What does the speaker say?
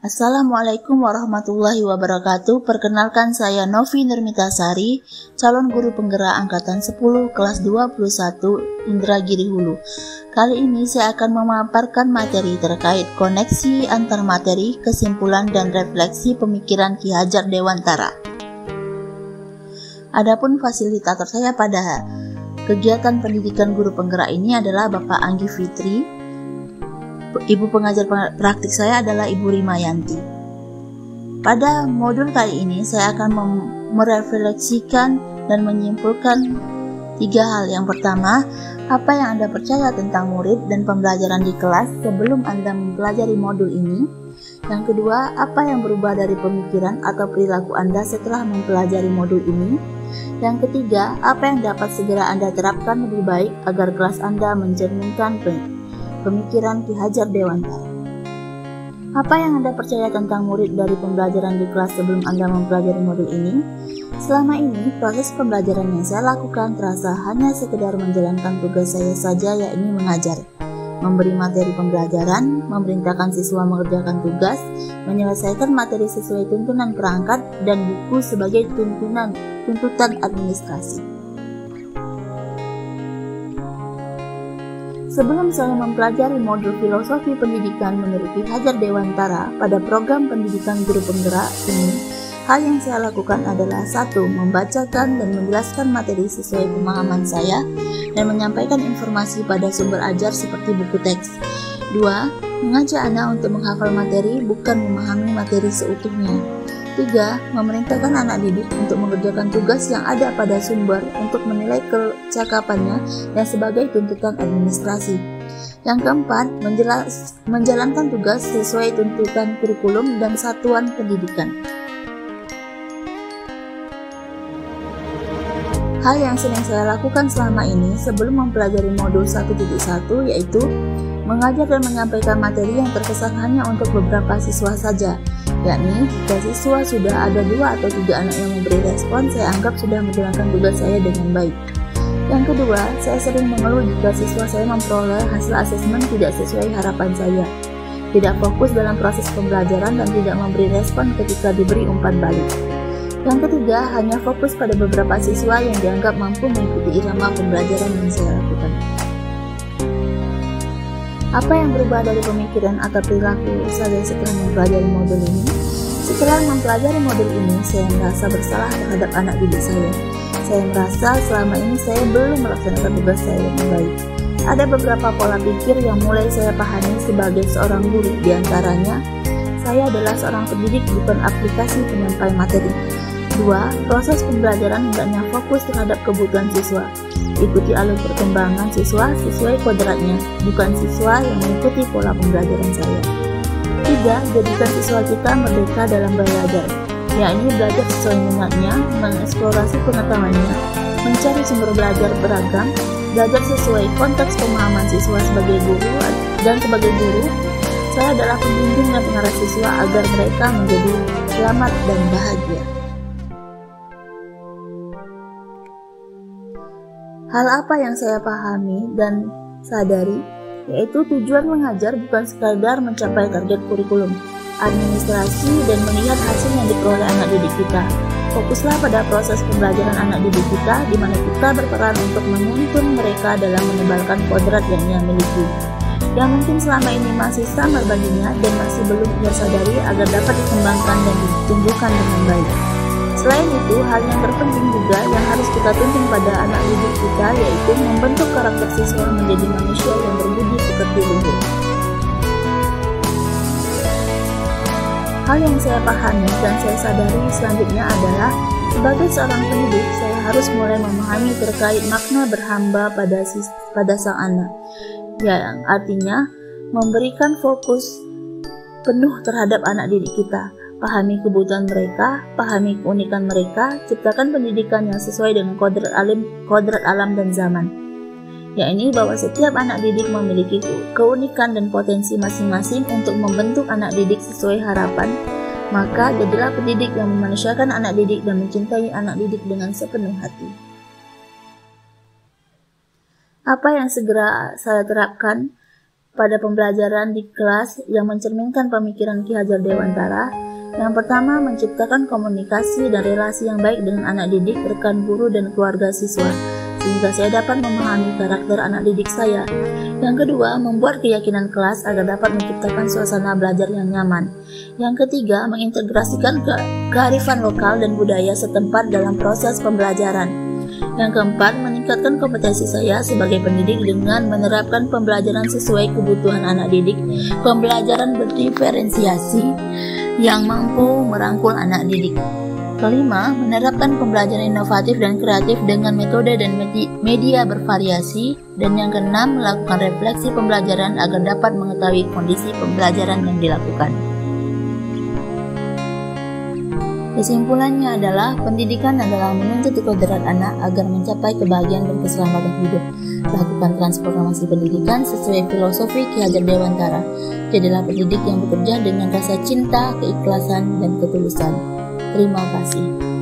Assalamualaikum warahmatullahi wabarakatuh. Perkenalkan saya Novi Nurmitasari, calon guru penggerak angkatan 10 kelas 21 Indragiri Hulu. Kali ini saya akan memaparkan materi terkait koneksi antar materi, kesimpulan dan refleksi pemikiran Ki Hajar Dewantara. Adapun fasilitator saya pada kegiatan pendidikan guru penggerak ini adalah Bapak Anggi Fitri. Ibu pengajar praktik saya adalah Ibu Rimayanti. Pada modul kali ini saya akan merefleksikan dan menyimpulkan 3 hal. Yang pertama, apa yang Anda percaya tentang murid dan pembelajaran di kelas sebelum Anda mempelajari modul ini. Yang kedua, apa yang berubah dari pemikiran atau perilaku Anda setelah mempelajari modul ini. Yang ketiga, apa yang dapat segera Anda terapkan lebih baik agar kelas Anda mencerminkan pemikiran Ki Hajar Dewantara. Apa yang Anda percaya tentang murid dari pembelajaran di kelas sebelum Anda mempelajari modul ini? Selama ini, proses pembelajaran yang saya lakukan terasa hanya sekedar menjalankan tugas saya saja, yakni mengajar, memberi materi pembelajaran, memerintahkan siswa mengerjakan tugas, menyelesaikan materi sesuai tuntunan perangkat, dan buku sebagai tuntutan administrasi. Sebelum saya mempelajari modul filosofi pendidikan menurut Ki Hajar Dewantara pada program pendidikan guru penggerak ini, hal yang saya lakukan adalah 1. Membacakan dan menjelaskan materi sesuai pemahaman saya dan menyampaikan informasi pada sumber ajar seperti buku teks. 2. Mengajak anak untuk menghafal materi, bukan memahami materi seutuhnya. 3. Memerintahkan anak didik untuk mengerjakan tugas yang ada pada sumber untuk menilai kecakapannya dan sebagai tuntutan administrasi. Yang keempat, menjalankan tugas sesuai tuntutan kurikulum dan satuan pendidikan. Hal yang sering saya lakukan selama ini sebelum mempelajari modul 1.1 yaitu mengajar dan menyampaikan materi yang terkesan hanya untuk beberapa siswa saja, yakni jika siswa sudah ada 2 atau 3 anak yang memberi respon, saya anggap sudah menjalankan tugas saya dengan baik. Yang kedua, saya sering mengeluh jika siswa saya memperoleh hasil asesmen tidak sesuai harapan saya, tidak fokus dalam proses pembelajaran dan tidak memberi respon ketika diberi umpan balik. Yang ketiga, hanya fokus pada beberapa siswa yang dianggap mampu mengikuti irama pembelajaran yang saya lakukan. Apa yang berubah dari pemikiran atau perilaku saya setelah mempelajari modul ini? Setelah mempelajari modul ini, saya merasa bersalah terhadap anak didik saya. Saya merasa selama ini saya belum melaksanakan tugas saya dengan baik. Ada beberapa pola pikir yang mulai saya pahami sebagai seorang guru. Di antaranya, saya adalah seorang pendidik bukan aplikasi penyampai materi. 2. Proses pembelajaran hendaknya fokus terhadap kebutuhan siswa. Ikuti alur perkembangan siswa sesuai kodratnya, bukan siswa yang mengikuti pola pembelajaran saya. 3. Jadikan siswa kita merdeka dalam belajar, yakni belajar sesuai minatnya, mengeksplorasi pengetahuannya, mencari sumber belajar beragam, belajar sesuai konteks pemahaman siswa sebagai guru, dan sebagai guru, saya adalah pembimbing dan pengarah siswa agar mereka menjadi selamat dan bahagia. Hal apa yang saya pahami dan sadari, yaitu tujuan mengajar bukan sekadar mencapai target kurikulum, administrasi, dan melihat hasil yang diperoleh anak didik kita. Fokuslah pada proses pembelajaran anak didik kita, di mana kita berperan untuk menuntun mereka dalam menebalkan kodrat yang ia miliki, yang mungkin selama ini masih samar baginya dan masih belum ia sadari agar dapat dikembangkan dan ditumbuhkan dengan baik. Selain itu, hal yang terpenting juga yang harus kita tuntun pada anak didik kita yaitu membentuk karakter siswa menjadi manusia yang berbudi pekerti luhur. Hal yang saya pahami dan saya sadari selanjutnya adalah sebagai seorang pendidik, saya harus mulai memahami terkait makna berhamba pada sang anak, yang artinya memberikan fokus penuh terhadap anak didik kita. Pahami kebutuhan mereka, pahami keunikan mereka, ciptakan pendidikan yang sesuai dengan kodrat alam dan zaman. Yakni bahwa setiap anak didik memiliki keunikan dan potensi masing-masing untuk membentuk anak didik sesuai harapan. Maka jadilah pendidik yang memanusiakan anak didik dan mencintai anak didik dengan sepenuh hati. Apa yang segera saya terapkan pada pembelajaran di kelas yang mencerminkan pemikiran Ki Hajar Dewantara. Yang pertama, menciptakan komunikasi dan relasi yang baik dengan anak didik, rekan guru, dan keluarga siswa, sehingga saya dapat memahami karakter anak didik saya. Yang kedua, membuat keyakinan kelas agar dapat menciptakan suasana belajar yang nyaman. Yang ketiga, mengintegrasikan kearifan lokal dan budaya setempat dalam proses pembelajaran. Yang keempat, meningkatkan kompetensi saya sebagai pendidik dengan menerapkan pembelajaran sesuai kebutuhan anak didik, pembelajaran berdiferensiasi yang mampu merangkul anak didik. Kelima, menerapkan pembelajaran inovatif dan kreatif dengan metode dan media bervariasi. Dan yang keenam, melakukan refleksi pembelajaran agar dapat mengetahui kondisi pembelajaran yang dilakukan. Kesimpulannya adalah, pendidikan adalah menuntut kodrat anak agar mencapai kebahagiaan dan keselamatan hidup. Lakukan transformasi pendidikan sesuai filosofi Ki Hajar Dewantara. Jadilah pendidik yang bekerja dengan rasa cinta, keikhlasan, dan ketulusan. Terima kasih.